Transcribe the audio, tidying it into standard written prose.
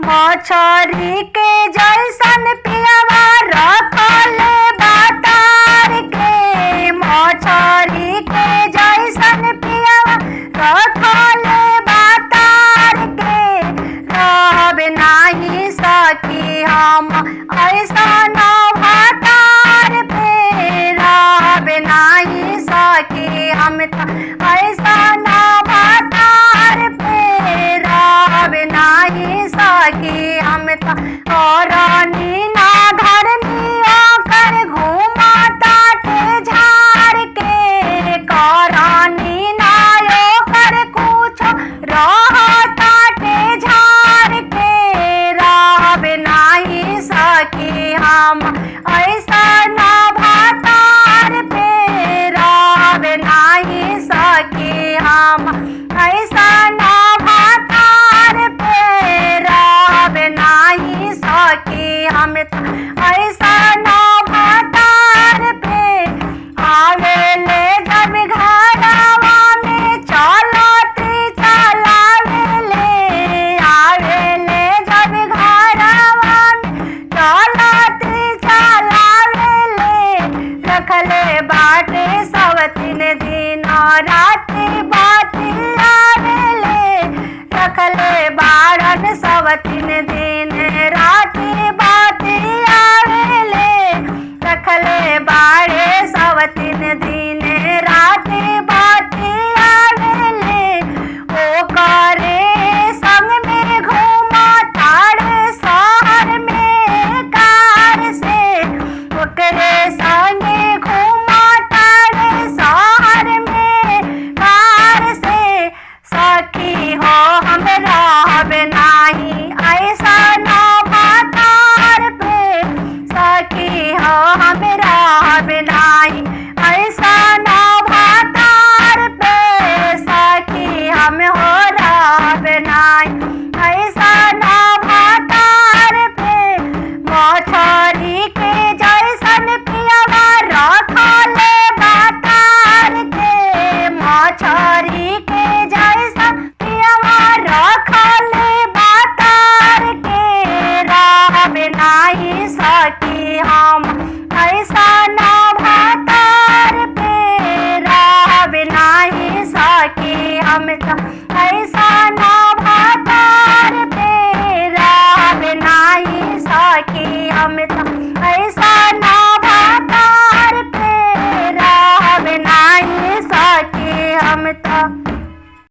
मछरी के जैसन पियवा रखले बातार के, मछरी के जैसन पियवा रखले बातार के। रहब नाही सकी हम ऐसन भातार पे, रहब नाही सकी हम ऐसन भातार पे, रहब नाही सकी हम करनी ना घरनी ओकर घूमा ताटे झाड़ के, करनी ना ओकर कुछ रह ताटे झाड़ के। रहब नाही सकी हम ऐसन भातार पे, रहब नाही सकी हम ऐसन भातार पे, रहब नाही सकी हम ऐसन भातार पे। आवेले जब घरवा में चलती चलावेले, आवेले जब घरवा में चलती चलावेले। रखले बाटे सवतीन दिन राति बाती आवेले, रखले बारन सवतीन